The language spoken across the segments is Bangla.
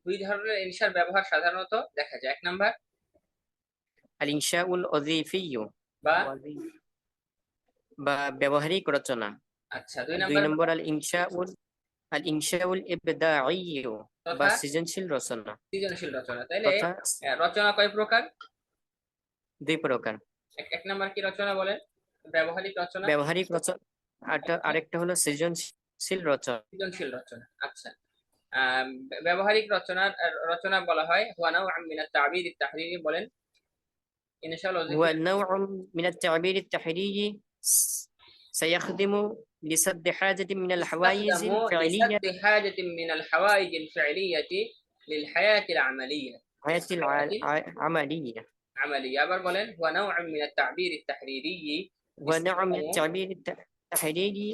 দুই ধরনের ইনশার ব্যবহার সাধারণত দেখা যায়। এক নাম্বার আল ইনশাউল ওয়াজিফিয়্যু বা বা ব্যবহারিক রচনা। আচ্ছা, দুই দুই নাম্বার নম্বর আল ইনশাউল ইবদাইয়্যু বা তথা সৃজনশীল রচনা। সৃজনশীল রচনা। তাইলে তথা রচনা কয় প্রকার? দুই প্রকার। এক নাম্বার কি রচনা বলেন? ব্যবহারিক রচনা। ব্যবহারিক রচনা, আরেকটা আরেকটা হলো সৃজনশীল রচনা। সৃজনশীল রচনা। আচ্ছা, ব্যবহারিক রচনার রচনা বলা হয় হুয়া নাওউম মিনাত তা'বীর আত-তাহরীরি। বলেন ইনশাল هو ওয়াজিফি। نوع من التعبير التحريري سيخدم لسد حاجة من الحوائز ইস্তাখদামু الفعلية লিসাদ্দি হাজাতিন মিনাল হাওয়াইজিল ফি'লিয়াতি লিল হায়াতিল আমালিয়া। الحياة العملية. আমালিয়া আবার বলেন হুয়া নাওউম মিনাত তা'বীর আত-তাহরীরি هو نوع من ইস্তাখদামু التعبير التحريري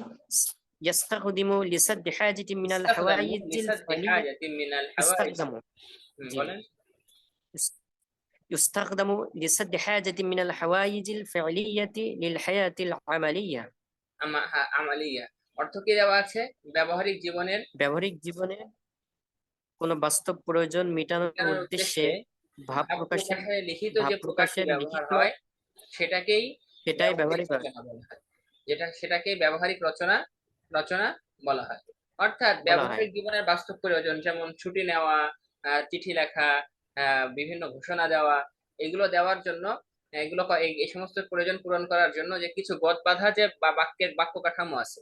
يستخدم لسد حاجة من ইস্তাখদামু الحوائج লিসাদ্দি الفعلية. হাজাতিন মিনাল হাওয়াইজ। يستخدم جي বলেন يستخدم لسد حاجة من الحوائج الفعلية للحياة العملية. আমালিয়া অর্থ কি দেওয়া আছে? ব্যবহারিক জীবনের ব্যবহারিক জীবনে কোন বাস্তব প্রয়োজন মেটানোর মেটানোর উদ্দেশ্যে উদ্দেশ্যে ভাব ভাব প্রকাশের প্রকাশে লিখিত ভাব যে প্রকারটি প্রকাশের ব্যবহার লিখিত হয় সেটাকেই সেটাই ব্যবহারিক ব্যবহারিক রচনা বলা হয়। সেটাকেই ব্যবহারিক রচনা রচনা বলা হয়। অর্থাৎ বলা হয়। ব্যবহারিক জীবনের বাস্তব প্রয়োজন যেমন ছুটি নেওয়া, চিঠি লেখা, বিভিন্ন ঘোষণা দেওয়া, এগুলো দেওয়ার জন্য, এগুলো এই সমস্ত প্রয়োজন পূরণ করার জন্য যে কিছু গদ বাঁধা যে বা বাক্য কাঠামো আছে,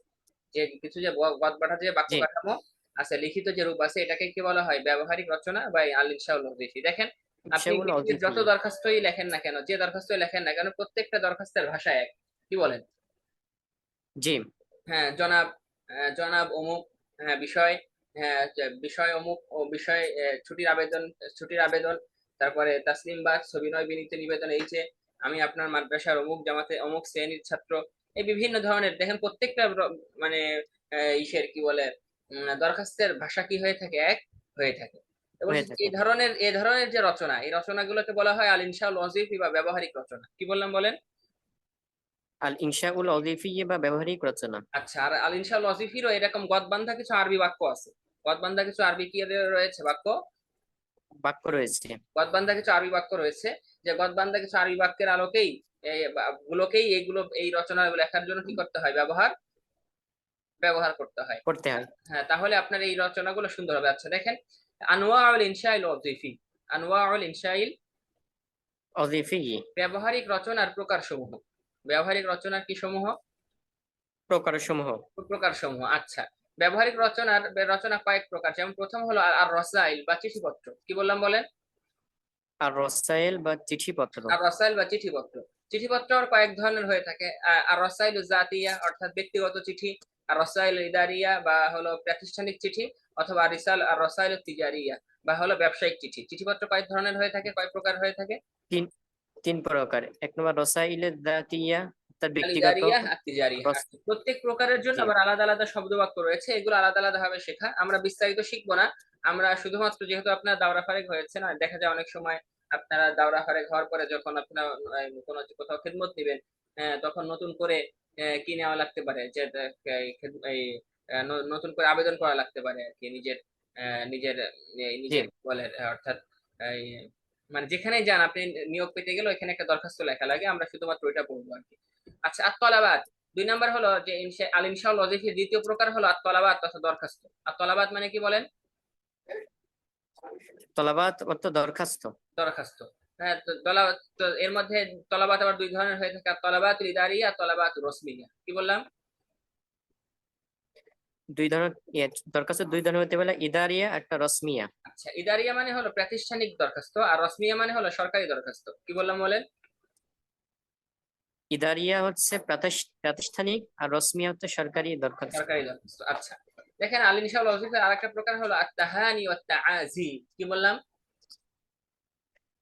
যে কিছু যে গদ বাঁধা যে বাক্য জি, কাঠামো আছে, লিখিত যে রূপ আছে, এটাকে কি বলা হয়? ব্যবহারিক রচনা বা আল ইনশাউল ওয়াজিফি। দেখেন আপনি ইনশাউল পৃথিবীর ওয়াজিফি। যত দরখাস্তই লেখেন না কেন, যে দরখাস্তই লেখেন না কেন, প্রত্যেকটা দরখাস্তের ভাষা এক। কি বলেন? জি, হ্যাঁ, জনাব, জনাব অমুক, হ্যাঁ বিষয়, হ্যাঁ বিষয় অমুক ও বিষয়, ছুটির আবেদন, তারপরে তাসলিম বা সবিনয় বিনীত নিবেদন, এই যে আমি আপনার মাদ্রাসার অমুক জামাতে অমুক শ্রেণীর ছাত্র। এই বিভিন্ন ধরনের দেখেন প্রত্যেকটা মানে ইসের কি বলে দরখাস্তের ভাষা কি হয়ে থাকে? এক হয়ে থাকে। তো বলছি হয়ে থাকে। এই ধরনের যে রচনা, এই রচনাগুলোকে বলা হয় আল ইনশাউল ওয়াজিফি বা ব্যবহারিক রচনা। কি বললাম বলেন? আল ইনশাউল ওয়াজিফি বা ব্যবহারিক রচনা। আচ্ছা, আর আল ইনশাল ওয়াজিফিরও এরকম গদবান্ধা কিছু আরবি বাক্য আছে। গদবান্ধা কিছু আরবি কি রয়েছে বাক্য? বাক্য রয়েছে। গদবান্ধা কিছু আরবি বাক্য রয়েছে, যে গদবান্ধা কিছু আরবি বাক্যের আলোকেই এই রচনা লেখার জন্য কি করতে হয়? ব্যবহার করতে হয়। করতে হয়। হ্যাঁ, তাহলে আপনার এই রচনাগুলো সুন্দর হবে। আচ্ছা দেখেন, আনওয়াউল ইনশাইল ওয়াজিফি। আনওয়াউল ইনশাইল, ওয়াজিফি, ব্যবহারিক রচনার প্রকার সমূহ। ব্যবহারিক রচনার কি সমূহ? প্রকারসমূহ। প্রকার সমূহ। আচ্ছা, ব্যবহারিক রচনা কয়েক প্রকার। যেমন প্রথম হলো আর রসাইল বা চিঠিপত্র। কি বললাম বলেন? আর রসায়েল বা চিঠিপত্র। আর রসাইল বা চিঠিপত্র। চিঠিপত্র কয়েক ধরনের হয়ে থাকে। আর রসাইল জাতিয়া অর্থাৎ ব্যক্তিগত চিঠি, আর রসাইল ইদারিয়া বা হলো প্রাতিষ্ঠানিক চিঠি, অথবা আর রসাইল তিজারিয়া বা হলো ব্যবসায়িক চিঠি। চিঠিপত্র কয়েক ধরনের হয়ে থাকে, কয়েক প্রকার হয়ে থাকে? তিন তিন প্রকার। এক নম্বর রসাইলে দাতিয়া, তার ব্যক্তিগত। ইদারিয়া আর তিজারিয়া। রস আর প্রত্যেক প্রকারের জন্য জি, আবার আলাদা আলাদা শব্দবাক্য রয়েছে, এগুলো আলাদা আলাদা ভাবে শেখা। আমরা বিস্তারিত শিখবো না। আমরা শুধুমাত্র, যেহেতু আপনার দাওরা ফারেক হয়েছে না, দেখা যায় অনেক সময় আপনারা দাওরা ফারেক হওয়ার পরে যখন আপনারা কোনো কোথাও খেদমত নিবেন, তখন নতুন করে কি নেওয়া লাগতে পারে, যে এই নতুন করে আবেদন করা লাগতে পারে আর কি, নিজের নিজের জি। নিজের বলে, অর্থাৎ এই, মানে যেখানেই যান আপনি নিয়োগ পেতে গেলে ওইখানে একটা দরখাস্ত লেখা লাগে, আমরা শুধুমাত্র ওইটা বলবো আর কি। আচ্ছা, আত-তলাবাত। দুই নাম্বার হলো যে আল ইনশাউল ওয়াজিফির দ্বিতীয় প্রকার হলো আত-তলাবাত তথা দরখাস্ত। আত-তলাবাত মানে কি বলেন? তলাবাত অর্থ দরখাস্ত। দরখাস্ত। হ্যাঁ, তো এর মধ্যে তলাবাত আবার দুই ধরনের হয়ে থাকে, তলাবাতুল ইদারিয়া আর তলাবাতুর রসমিয়া। কি বললাম? দুই ধরনের দরখাস্ত দুই ধরনের হতে পারে, ইদারিয়া একটা রসমিয়া। আচ্ছা, ইদারিয়া মানে হলো প্রাতিষ্ঠানিক দরখাস্ত, আর রসমিয়া মানে হলো সরকারি দরখাস্ত। কি বললাম বলেন? ইদারিয়া হচ্ছে প্রাতিষ্ঠানিক, আর রসমিয়া হচ্ছে সরকারি দরখাস্ত। সরকারি দরখাস্ত। আচ্ছা দেখেন, আল ইনশাউল ওয়াজিফার আরেকটা প্রকার হলো আত-তাহানি ওয়াত তাআজি। কি বললাম?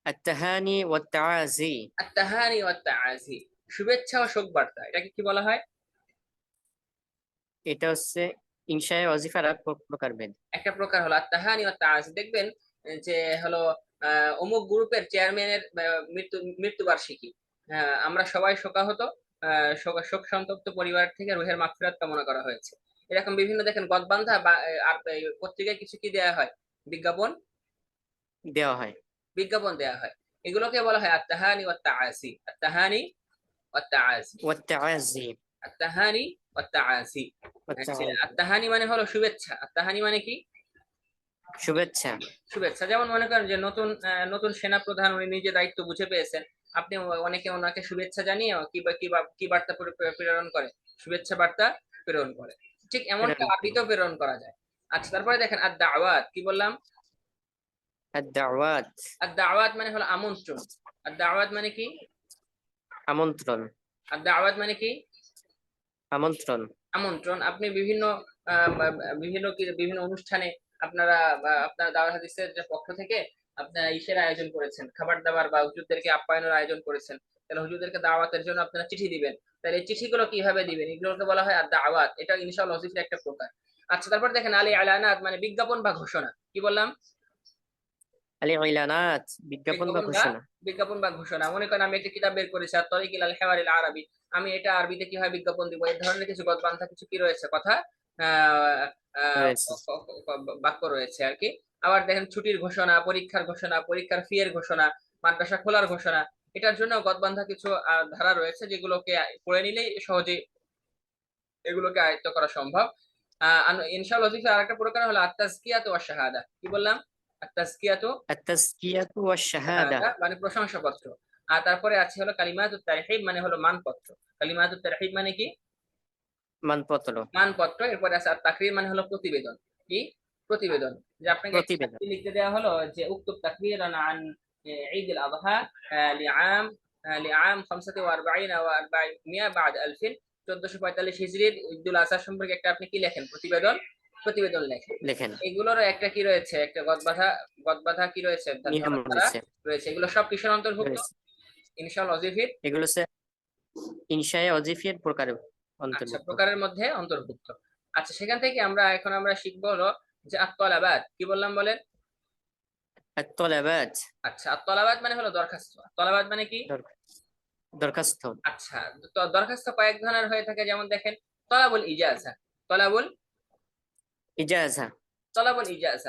আত-তাহানি ওয়াত তাআজি। আত-তাহানি ওয়াত তাআজি, শুভেচ্ছা ও শোক বার্তা, এটাকে কি বলা হয়? এটা হচ্ছে ইনশায়ে ওয়াজিফার এক প্রকারভেদ। একটা প্রকার হলো আত-তাহানি ওয়াত তাআজি। দেখবেন যে হলো অমুক গ্রুপের চেয়ারম্যানের মৃত্যুবার্ষিকী, আমরা সবাই শোকাহত, শোক সন্তপ্ত পরিবার থেকে রুহের মাগফিরাত কামনা করা হয়েছে। এরকম বিভিন্ন দেখেন গদবান্ধা বা আর এই পত্রিকায় কিছু কি দেয়া হয়? বিজ্ঞাপন দেওয়া হয়। বিজ্ঞাপন দেওয়া হয়। এগুলোকে বলা হয় আত্তাহানি ওয়াত তাআসি। আত্তাহানি ওয়াত তাআসি। والتعازي আত্তাহানি ওয়াত তাআসি। আচ্ছা, والتعازي আত্তাহানি মানে হলো শুভেচ্ছা। আত্তাহানি মানে কি? শুভেচ্ছা। শুভেচ্ছা। যেমন মনে করেন যে নতুন সেনা প্রধান উনি নিজে দায়িত্ব বুঝে পেয়েছেন, আপনি অনেকে ওনাকে শুভেচ্ছা জানিয়ে কি বার্তা প্রেরণ করে, শুভেচ্ছা বার্তা প্রেরণ করে। ঠিক এমনটা প্রেরণ করে। আরবিতেও প্রেরণ করা যায়। আচ্ছা, তারপরে দেখেন আদ-দাওয়াত কি বললাম? الدعوات আদ-দাওয়াত মানে হলো আমন্ত্রণ। আদ-দাওয়াত মানে কি? আমন্ত্রণ। আদ-দাওয়াত মানে কি? আমন্ত্রণ। আমন্ত্রণ। আপনি বিভিন্ন অনুষ্ঠানে আপনারা দাওয়াত হাদিসের যে পক্ষ থেকে আপনারা ইসের আয়োজন করেছেন, খাবার দাবার বা হুজুরদেরকে আপ্যায়নের আয়োজন করেছেন, তাহলে হুজুরদেরকে দাওয়াতের জন্য আপনারা চিঠি দিবেন। তাহলে এই চিঠিগুলো কিভাবে দিবেন? এগুলোকে বলা হয় দাওয়াত। এটা ইনশাআল্লাহ ওয়াজিফের একটা প্রকার। আচ্ছা, তারপর দেখেন আলী আলানাত মানে বিজ্ঞাপন বা ঘোষণা। কি বললাম? الإعلانات বিজ্ঞাপন বা বিজ্ঞাপন বা ঘোষণা। বিজ্ঞাপন বা ঘোষণা। মনে করেন আমি একটা কিতাব বের করেছি আত-তরিক ইলাল হিওয়ারিল আরাবি, আমি এটা আরবিতে কিভাবে বিজ্ঞাপন দিব, এই ধরনের কিছু গদবান্ধা কিছু কি রয়েছে, কথা আহ, আহ, রয়েছে। বাক্য রয়েছে আর কি। আবার দেখেন ছুটির ঘোষণা, পরীক্ষার ঘোষণা, পরীক্ষার ফি এর ঘোষণা, মাদ্রাসা খোলার ঘোষণা। এটার জন্য গদবান্ধা কিছু ধারা রয়েছে, যেগুলোকে পড়ে নিলেই সহজে এগুলোকে আয়ত্ত করা সম্ভব। ইনশাআল্লাহ ওয়াজিফা আরেকটা প্রকার হলো আত-তাজকিয়াতু ওয়াশ শাহাদা। কি বললাম? আত-তাজকিয়াতু التزكية والشهادة শাহাদা মানে প্রশংসাপত্র। আর তারপরে আছে হলো কালিমাতুত তারহিব মানে হলো মানপত্র। কালিমাতুত তারহিব মানে কি? মানপত্র। মানপত্র। এরপরে আছে তাকরির মানে হলো প্রতিবেদন। কি? প্রতিবেদন। যে আপনাকে একটা প্রতিবেদন। চাকরি লিখতে দেওয়া হলো যে উক্তুব তাকরিরান আন ঈদ আল আযহা লিআম লিআম 45 ওয়া 400 বাদ 1000 1445 হিজরির ঈদুল আযহা সম্পর্কে একটা আপনি কি লেখেন? প্রতিবেদন লেখেন। লেখেন। এগুলোরও একটা কি রয়েছে? একটা গদবাধা কি রয়েছে? নিয়ম ধারা রয়েছে। রয়েছে। এগুলো সব কিসের অন্তর্ভুক্ত? রয়েছে। ইনশাআল্লাহ ওয়াজিফের এগুলো হচ্ছে ইনশায়ে ওয়াজিফের প্রকারে আচ্ছা অন্তর্ভুক্ত। প্রকারের মধ্যে অন্তর্ভুক্ত। আচ্ছা, সেখান থেকে আমরা শিখবো হলো যে আত-তলাবাত। কি বললাম বলেন? الطلبات আচ্ছা, আত-তলাবাত মানে হলো দরখাস্ত। আত-তলাবাত মানে কি? দর- দরখাস্ত। আচ্ছা, তো দরখাস্ত কয়েক ধরনের হয়ে থাকে, যেমন দেখেন তলাবুল ইজাজা। তলাবুল ইজাজা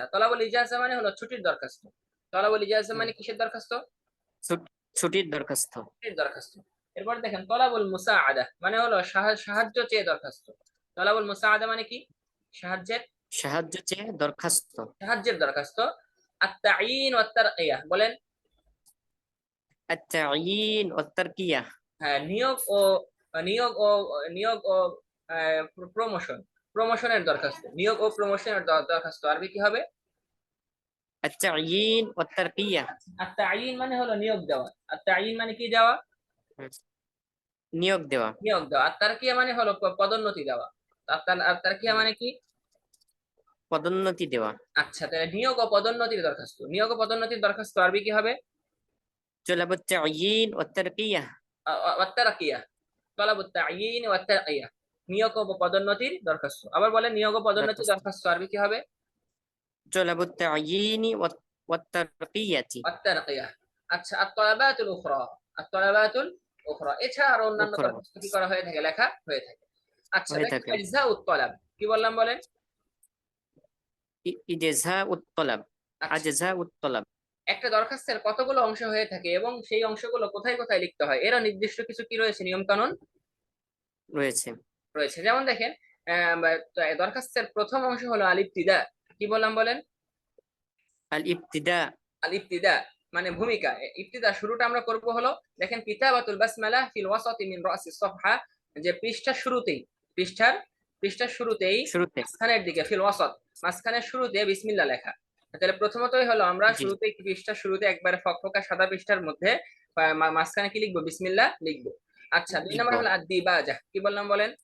তলাবুল ইজাজা মানে হলো ছুটির দরখাস্ত। তলাবুল ইজাজা হুম, মানে কিসের দরখাস্ত? ছুটির দরখাস্ত। ছুটির দরখাস্ত। এরপর দেখেন তলাবুল মুসাআদা মানে হলো সাহায্য চেয়ে দরখাস্ত। তলাবুল মুসাআদা মানে কি? সাহায্যের সাহায্য চেয়ে দরখাস্ত। সাহায্যের দরখাস্ত। আত-তাঈন ওয়াত তারকিয়া বলেন। التعيين والترقية হ্যাঁ, নিয়োগ ও নিয়োগ ও প্রমোশন। প্রমোশনের দরখাস্ত। নিয়োগ ও প্রমোশনের দরখাস্ত আরবি কি হবে? التعيين والترقية আর তাইয়িন মানে হলো নিয়োগ দেওয়া। আর তাইয়িন মানে কি দেওয়া? হুম, নিয়োগ দেওয়া। নিয়োগ দেওয়া। আর তারকিয়া মানে হলো পদোন্নতি দেওয়া। আর তারকিয়া হুম, মানে কি? পদোন্নতি দেওয়া। আচ্ছা, তাহলে নিয়োগ ও পদোন্নতির দরখাস্ত। নিয়োগ ও পদোন্নতির দরখাস্ত আরবি কি হবে? طلب التعيين والترقية ওয়াত-তারকিয়া। তলাবুত তাইয়িন ওয়াত-তারকিয়া। নিয়োগ ও পদোন্নতির দরখাস্ত। আবার বলেন নিয়োগ ও পদোন্নতির দরখাস্ত। দরখাস্ত আরবি কি হবে? طلب التعيين والترقية الترقية। আচ্ছা, আত-তলাবাতুল উখরা। আত-তলাবাতুল উখরা এছাড়া আরো অন্যান্য أخرى দরখাস্ত কি করা হয়ে থাকে? লেখা হয়ে থাকে। আচ্ছা, হয়ে দেখেন থাকে। আজজাউত তলাব। কি বললাম বলেন? إجزاء الطلب আচ্ছা, أجزاء الطلب একটা দরখাস্তের কতগুলো অংশ হয়ে থাকে এবং সেই অংশগুলো কোথায় কোথায় লিখতে হয়, এরা নির্দিষ্ট কিছু কি রয়েছে? নিয়ম কানুন রয়েছে। রয়েছে। যেমন দেখেন দরখাস্তের প্রথম অংশ হলো আল-ইবতিদা। কি বললাম বলেন? الابتداء আল-ইবতিদা মানে ভূমিকা। ইবতিদা শুরুটা আমরা করব হলো, দেখেন কিতাবাতুল বাসমালা ফিল ওয়াসাতি মিন রাসিস সাফহা, যে পৃষ্ঠার পৃষ্ঠার শুরুতেই শুরুতে। মাঝখানের দিকে ফিল ওয়াসাত মাঝখানের শুরুতে বিসমিল্লাহ লেখা। তাহলে প্রথমতই হলো আমরা জি। পৃষ্ঠার শুরুতে একবারে ফকফকা সাদা পৃষ্ঠার মধ্যে মাঝখানে কি লিখবো? বিসমিল্লাহ লিখবো। আচ্ছা, দুই লিখব নম্বর হলো আদ-দিবাজা। কি বললাম বলেন?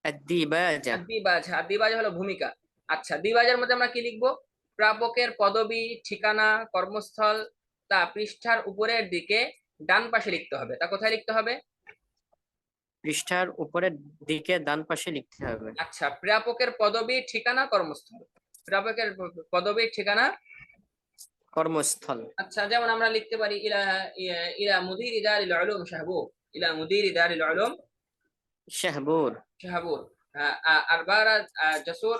الديباجة আদ-দিবাজা হলো ভূমিকা। আচ্ছা, দিবাজার মধ্যে আমরা কি লিখবো? প্রাপকের পদবি, ঠিকানা, কর্মস্থল তা পৃষ্ঠার উপরের দিকে ডান পাশে লিখতে হবে। তা কোথায় লিখতে হবে? পৃষ্ঠার উপরের দিকে ডান পাশে লিখতে হবে। আচ্ছা, প্রাপকের পদবি, ঠিকানা, কর্মস্থল। প্রাপকের পদবি, ঠিকানা। কর্মস্থল। আচ্ছা, যেমন আমরা লিখতে পারি ইলা ইলা মুদির দারিল উলুম শাহবুব। ইলা মুদির দারিল উলুম শাহবুর। শাহবুর। আরবারা জাসুর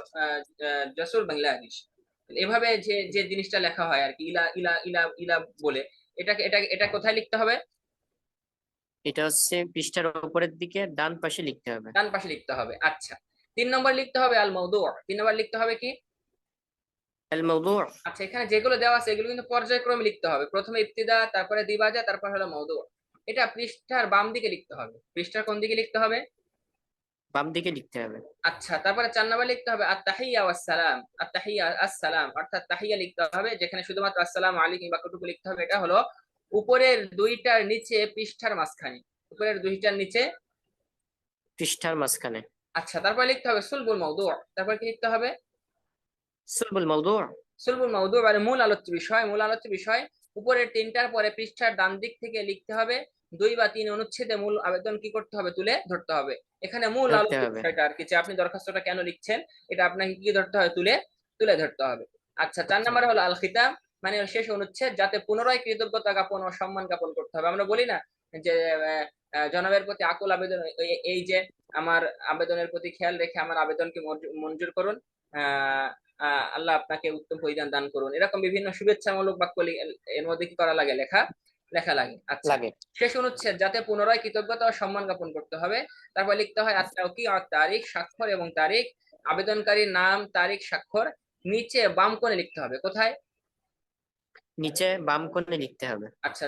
জাসুর বাংলাদেশ। এভাবে যে যে জিনিসটা লেখা হয় আর কি, ইলা ইলা ইলা ইলা বলে, এটা কোথায় লিখতে হবে? এটা হচ্ছে পৃষ্ঠার উপরের দিকে ডান পাশে লিখতে হবে। ডান পাশে লিখতে হবে। আচ্ছা, 3 নম্বর লিখতে হবে আল মাউদু। 3 নম্বর লিখতে হবে কি? আল মাউদু। আচ্ছা, এখানে যেগুলো দেওয়া আছে এগুলো কিন্তু পর্যায়ক্রমে লিখতে হবে, প্রথমে ইবতিদা, তারপরে দিবাজা, তারপর হলো মাউদু। এটা পৃষ্ঠার বাম দিকে লিখতে হবে। পৃষ্ঠার কোন দিকে লিখতে হবে? বাম দিকে লিখতে হবে। আচ্ছা, তারপরে 4 নম্বর লিখতে হবে আত-তাহিয়্যা ওয়াস-সালাম। আত-তাহিয়্যা আসসালাম, অর্থাৎ তাহিয়্যা লিখতে হবে, যেখানে শুধুমাত্র আসসালামু আলাইকুম বাক্যটুকু লিখতে হবে। এটা হলো উপরের দুইটার নিচে পৃষ্ঠার মাঝখানে, উপরের দুইটার নিচে। পৃষ্ঠার মাঝখানে। আচ্ছা, তারপর লিখতে হবে সুলবুল মাউদু। তারপর কি লিখতে হবে? সুলবুল মাউদু। সুলবুল মাউদু মানে মূল আলোচ্য বিষয়। মূল আলোচ্য বিষয় উপরের 3টার পরে পৃষ্ঠার ডান দিক থেকে লিখতে হবে 2 বা 3 অনুচ্ছেদে মূল আবেদন কি করতে হবে? তুলে ধরতে হবে। এখানে মূল ধরতে আলোচ্য হবে। বিষয়টা আর কি, যে আপনি দরখাস্তটা কেন লিখছেন এটা আপনাকে কি ধরতে হবে? তুলে তুলে ধরতে হবে। আচ্ছা, 4 নম্বরে হলো আল খিতাম, মানে শেষ অনুচ্ছেদ, যাতে পুনরায় কৃতজ্ঞতা জ্ঞাপন ও সম্মান জ্ঞাপন করতে হবে। আমরা বলি না যে জনাবের প্রতি আকুল আবেদন, এই যে আমার আবেদনের প্রতি খেয়াল রেখে আমার আবেদনকে মঞ্জুর করুন, আহ আল্লাহ আপনাকে উত্তম পরিধান দান করুন, এরকম বিভিন্ন শুভেচ্ছামূলক বাক্য এর মধ্যে কি করা লাগে? লেখা লেখা লাগে। আচ্ছা, লাগে। শেষ অনুচ্ছেদ, যাতে পুনরায় কৃতজ্ঞতা ও সম্মান জ্ঞাপন করতে হবে। তারপর লিখতে হয় আত-তাওকি আর তারিখ, স্বাক্ষর এবং তারিখ, আবেদনকারীর নাম, তারিখ, স্বাক্ষর নিচে বাম কোণে লিখতে হবে। কোথায়? নিচে বাম কোণে লিখতে হবে। আচ্ছা।